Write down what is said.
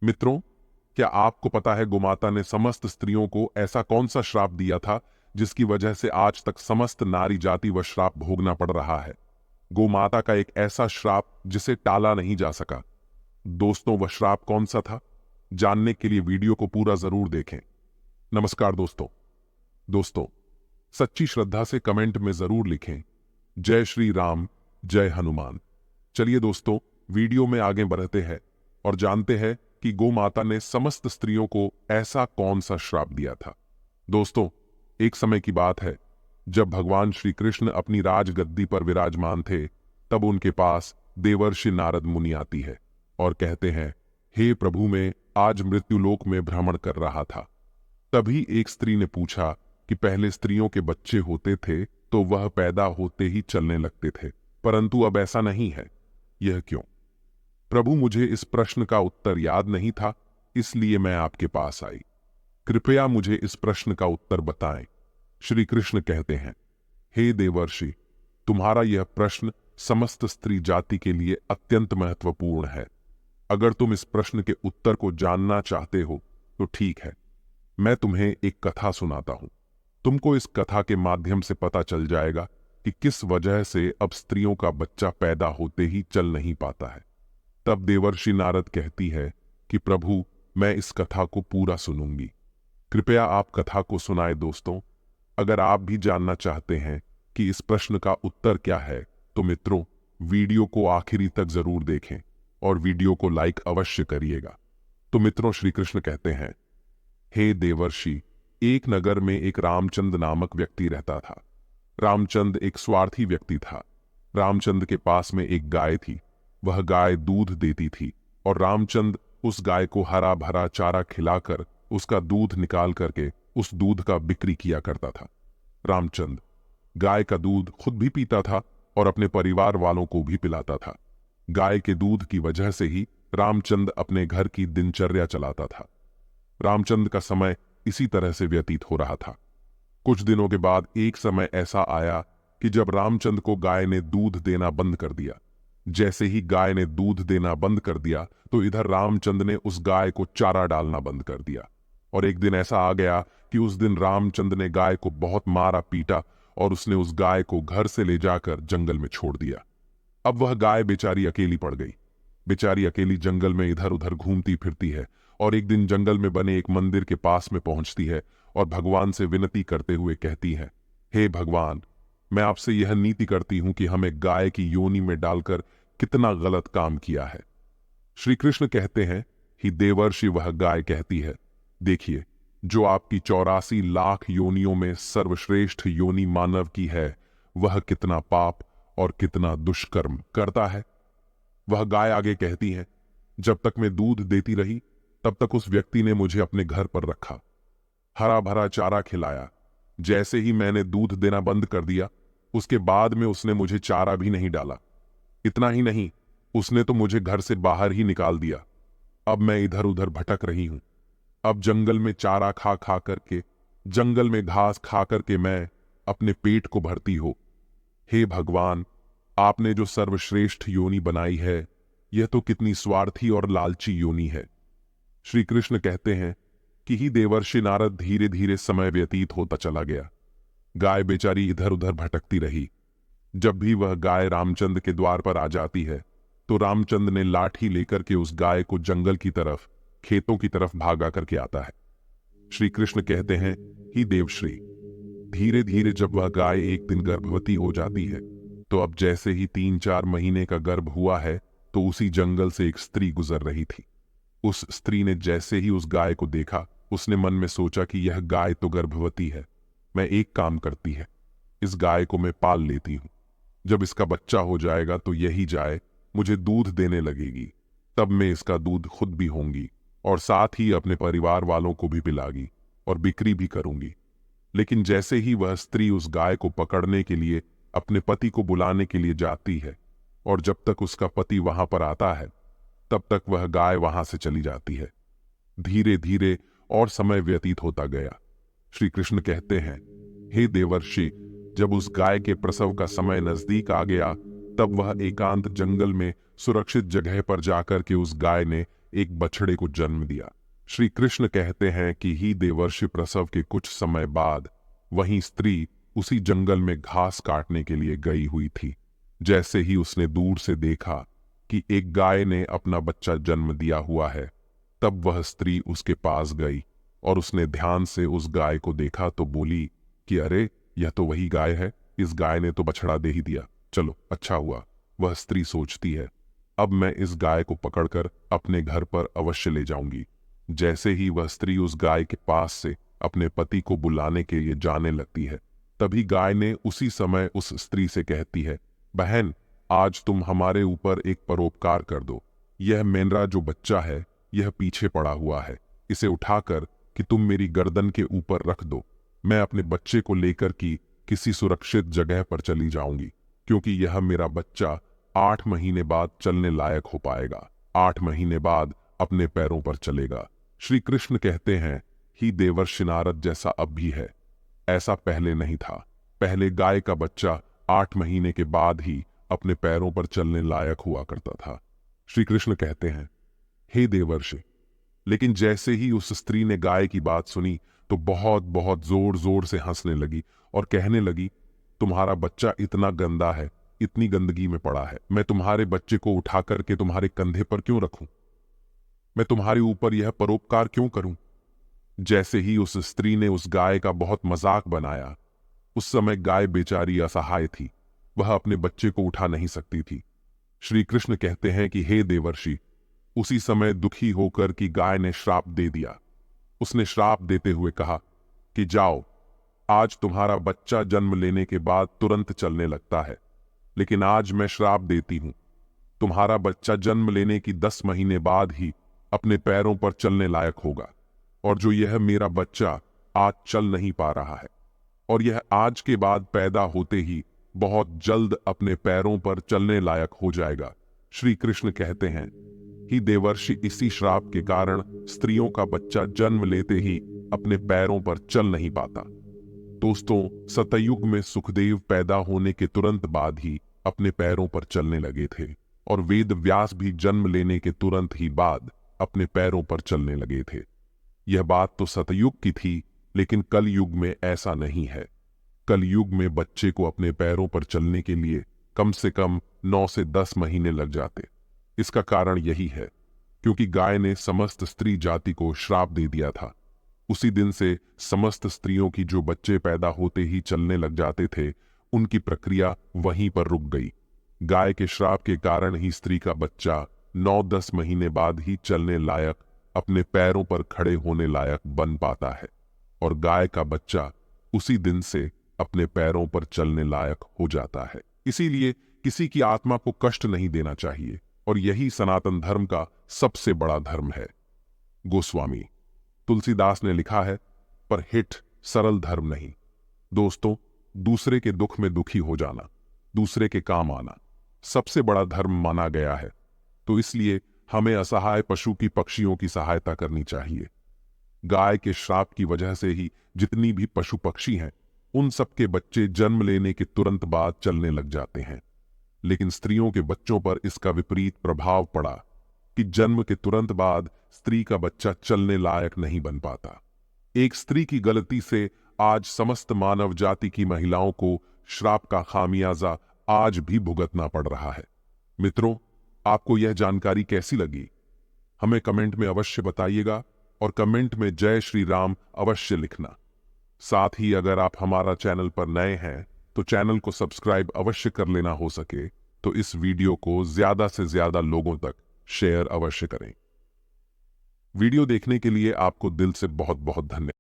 मित्रों, क्या आपको पता है गोमाता ने समस्त स्त्रियों को ऐसा कौन सा श्राप दिया था जिसकी वजह से आज तक समस्त नारी जाति व श्राप भोगना पड़ रहा है। गोमाता का एक ऐसा श्राप जिसे टाला नहीं जा सका। दोस्तों, वह श्राप कौन सा था? जानने के लिए वीडियो को पूरा जरूर देखें। नमस्कार दोस्तों। दोस्तों, सच्ची श्रद्धा से कमेंट में जरूर लिखें, जय श्री राम, जय हनुमान। चलिए दोस्तों, वीडियो में आगे बढ़ते हैं और जानते हैं कि गोमाता ने समस्त स्त्रियों को ऐसा कौन सा श्राप दिया था। दोस्तों, एक समय की बात है जब भगवान श्री कृष्ण अपनी राजगद्दी पर विराजमान थे, तब उनके पास देवर्षि नारद मुनि आती है और कहते हैं, हे प्रभु, मैं आज मृत्युलोक में भ्रमण कर रहा था। तभी एक स्त्री ने पूछा कि पहले स्त्रियों के बच्चे होते थे तो वह पैदा होते ही चलने लगते थे, परंतु अब ऐसा नहीं है, यह क्यों? प्रभु, मुझे इस प्रश्न का उत्तर याद नहीं था, इसलिए मैं आपके पास आई। कृपया मुझे इस प्रश्न का उत्तर बताएं। श्री कृष्ण कहते हैं, हे देवर्षि, तुम्हारा यह प्रश्न समस्त स्त्री जाति के लिए अत्यंत महत्वपूर्ण है। अगर तुम इस प्रश्न के उत्तर को जानना चाहते हो तो ठीक है, मैं तुम्हें एक कथा सुनाता हूं। तुमको इस कथा के माध्यम से पता चल जाएगा कि किस वजह से अब स्त्रियों का बच्चा पैदा होते ही चल नहीं पाता है। तब देवर्षि नारद कहती है कि प्रभु, मैं इस कथा को पूरा सुनूंगी। कृपया आप कथा को सुनाए। दोस्तों, अगर आप भी जानना चाहते हैं कि इस प्रश्न का उत्तर क्या है तो मित्रों, वीडियो को आखिरी तक जरूर देखें और वीडियो को लाइक अवश्य करिएगा। तो मित्रों, श्री कृष्ण कहते हैं, हे देवर्षि, एक नगर में एक रामचंद नामक व्यक्ति रहता था। रामचंद एक स्वार्थी व्यक्ति था। रामचंद के पास में एक गाय थी। वह गाय दूध देती थी और रामचंद उस गाय को हरा भरा चारा खिलाकर उसका दूध निकाल करके उस दूध का बिक्री किया करता था। रामचंद गाय का दूध खुद भी पीता था और अपने परिवार वालों को भी पिलाता था। गाय के दूध की वजह से ही रामचंद अपने घर की दिनचर्या चलाता था। रामचंद का समय इसी तरह से व्यतीत हो रहा था। कुछ दिनों के बाद एक समय ऐसा आया कि जब रामचंद को गाय ने दूध देना बंद कर दिया। जैसे ही गाय ने दूध देना बंद कर दिया तो इधर रामचंद ने उस गाय को चारा डालना बंद कर दिया। और एक दिन ऐसा आ गया कि उस दिन रामचंद ने गाय को बहुत मारा पीटा और उसने उस गाय को घर से ले जाकर जंगल में छोड़ दिया। अब वह गाय बेचारी अकेली पड़ गई। बेचारी अकेली जंगल में इधर उधर घूमती फिरती है और एक दिन जंगल में बने एक मंदिर के पास में पहुंचती है और भगवान से विनती करते हुए कहती है, हे भगवान, मैं आपसे यह नीति करती हूं कि हमें गाय की योनि में डालकर कितना गलत काम किया है। श्री कृष्ण कहते हैं, ही देवर्षि, वह गाय कहती है, देखिए, जो आपकी 84 लाख योनियों में सर्वश्रेष्ठ योनि मानव की है, वह कितना पाप और कितना दुष्कर्म करता है। वह गाय आगे कहती है, जब तक मैं दूध देती रही तब तक उस व्यक्ति ने मुझे अपने घर पर रखा, हरा भरा चारा खिलाया। जैसे ही मैंने दूध देना बंद कर दिया, उसके बाद में उसने मुझे चारा भी नहीं डाला। इतना ही नहीं, उसने तो मुझे घर से बाहर ही निकाल दिया। अब मैं इधर उधर भटक रही हूं। अब जंगल में चारा खा खा करके, जंगल में घास खा करके मैं अपने पेट को भरती हो। हे भगवान, आपने जो सर्वश्रेष्ठ योनि बनाई है, यह तो कितनी स्वार्थी और लालची योनि है। श्री कृष्ण कहते हैं कि ही देवर्षि नारद, धीरे धीरे समय व्यतीत होता चला गया। गाय बेचारी इधर उधर भटकती रही। जब भी वह गाय रामचंद के द्वार पर आ जाती है तो रामचंद ने लाठी लेकर के उस गाय को जंगल की तरफ, खेतों की तरफ भागा करके आता है। श्री कृष्ण कहते हैं, ही देवश्री, धीरे धीरे जब वह गाय एक दिन गर्भवती हो जाती है तो अब जैसे ही 3-4 महीने का गर्भ हुआ है तो उसी जंगल से एक स्त्री गुजर रही थी। उस स्त्री ने जैसे ही उस गाय को देखा, उसने मन में सोचा कि यह गाय तो गर्भवती है, मैं एक काम करती है, इस गाय को मैं पाल लेती हूं। जब इसका बच्चा हो जाएगा तो यही गाय मुझे दूध देने लगेगी, तब मैं इसका दूध खुद भी होंगी और साथ ही अपने परिवार वालों को भी पिलागी और बिक्री भी करूंगी। लेकिन जैसे ही वह स्त्री उस गाय को पकड़ने के लिए अपने पति को बुलाने के लिए जाती है और जब तक उसका पति वहां पर आता है तब तक वह गाय वहां से चली जाती है। धीरे धीरे और समय व्यतीत होता गया। श्री कृष्ण कहते हैं, हे देवर्षि, जब उस गाय के प्रसव का समय नजदीक आ गया तब वह एकांत जंगल में सुरक्षित जगह पर जाकर के उस गाय ने एक बछड़े को जन्म दिया। श्री कृष्ण कहते हैं कि ही देवर्षि प्रसव के कुछ समय बाद वही स्त्री उसी जंगल में घास काटने के लिए गई हुई थी। जैसे ही उसने दूर से देखा कि एक गाय ने अपना बच्चा जन्म दिया हुआ है, तब वह स्त्री उसके पास गई और उसने ध्यान से उस गाय को देखा तो बोली कि अरे, यह तो वही गाय है, इस गाय ने तो बछड़ा दे ही दिया। चलो अच्छा हुआ। वह स्त्री सोचती है, अब मैं इस गाय को पकड़कर अपने घर पर अवश्य ले जाऊंगी। जैसे ही वह स्त्री उस गाय के पास से अपने पति को बुलाने के लिए जाने लगती है, तभी गाय ने उसी समय उस स्त्री से कहती है, बहन, आज तुम हमारे ऊपर एक परोपकार कर दो। यह मेरा जो बच्चा है, यह पीछे पड़ा हुआ है। इसे उठाकर कि तुम मेरी गर्दन के ऊपर रख दो। मैं अपने बच्चे को लेकर की किसी सुरक्षित जगह पर चली जाऊंगी, क्योंकि यह मेरा बच्चा 8 महीने बाद चलने लायक हो पाएगा। 8 महीने बाद अपने पैरों पर चलेगा। श्री कृष्ण कहते हैं, ही देवर्षि नारद जैसा अब भी है, ऐसा पहले नहीं था। पहले गाय का बच्चा 8 महीने के बाद ही अपने पैरों पर चलने लायक हुआ करता था। श्री कृष्ण कहते हैं, हे देवर्षि, लेकिन जैसे ही उस स्त्री ने गाय की बात सुनी तो बहुत बहुत जोर जोर से हंसने लगी और कहने लगी, तुम्हारा बच्चा इतना गंदा है, इतनी गंदगी में पड़ा है, मैं तुम्हारे बच्चे को उठा करके तुम्हारे कंधे पर क्यों रखूं? मैं तुम्हारे ऊपर यह परोपकार क्यों करूं? जैसे ही उस स्त्री ने उस गाय का बहुत मजाक बनाया, उस समय गाय बेचारी असहाय थी, वह अपने बच्चे को उठा नहीं सकती थी। श्री कृष्ण कहते हैं कि हे देवर्षि, उसी समय दुखी होकर कि गाय ने श्राप दे दिया। उसने श्राप देते हुए कहा कि जाओ, आज तुम्हारा बच्चा जन्म लेने के बाद तुरंत चलने लगता है, लेकिन आज मैं श्राप देती हूं, तुम्हारा बच्चा जन्म लेने की 10 महीने बाद ही अपने पैरों पर चलने लायक होगा। और जो यह मेरा बच्चा आज चल नहीं पा रहा है, और यह आज के बाद पैदा होते ही बहुत जल्द अपने पैरों पर चलने लायक हो जाएगा। श्री कृष्ण कहते हैं, ही देवर्षि, इसी श्राप के कारण स्त्रियों का बच्चा जन्म लेते ही अपने पैरों पर चल नहीं पाता। दोस्तों, सतयुग में सुखदेव पैदा होने के तुरंत बाद ही अपने पैरों पर चलने लगे थे, और वेद व्यास भी जन्म लेने के तुरंत ही बाद अपने पैरों पर चलने लगे थे। यह बात तो सतयुग की थी, लेकिन कलयुग में ऐसा नहीं है। कलयुग में बच्चे को अपने पैरों पर चलने के लिए कम से कम 9 से 10 महीने लग जाते। इसका कारण यही है क्योंकि गाय ने समस्त स्त्री जाति को श्राप दे दिया था। उसी दिन से समस्त स्त्रियों की जो बच्चे पैदा होते ही चलने लग जाते थे, उनकी प्रक्रिया वहीं पर रुक गई। गाय के श्राप के कारण ही स्त्री का बच्चा 9-10 महीने बाद ही चलने लायक, अपने पैरों पर खड़े होने लायक बन पाता है, और गाय का बच्चा उसी दिन से अपने पैरों पर चलने लायक हो जाता है। इसीलिए किसी की आत्मा को कष्ट नहीं देना चाहिए, और यही सनातन धर्म का सबसे बड़ा धर्म है। गोस्वामी तुलसीदास ने लिखा है, पर हिट सरल धर्म नहीं। दोस्तों, दूसरे के दुख में दुखी हो जाना, दूसरे के काम आना सबसे बड़ा धर्म माना गया है। तो इसलिए हमें असहाय पशु की पक्षियों की सहायता करनी चाहिए। गाय के श्राप की वजह से ही जितनी भी पशु पक्षी हैं, उन सबके बच्चे जन्म लेने के तुरंत बाद चलने लग जाते हैं। लेकिन स्त्रियों के बच्चों पर इसका विपरीत प्रभाव पड़ा कि जन्म के तुरंत बाद स्त्री का बच्चा चलने लायक नहीं बन पाता। एक स्त्री की गलती से आज समस्त मानव जाति की महिलाओं को श्राप का खामियाजा आज भी भुगतना पड़ रहा है। मित्रों, आपको यह जानकारी कैसी लगी? हमें कमेंट में अवश्य बताइएगा, और कमेंट में जय श्री राम अवश्य लिखना। साथ ही अगर आप हमारा चैनल पर नए हैं तो चैनल को सब्सक्राइब अवश्य कर लेना, हो सके तो इस वीडियो को ज्यादा से ज्यादा लोगों तक शेयर अवश्य करें। वीडियो देखने के लिए आपको दिल से बहुत बहुत धन्यवाद।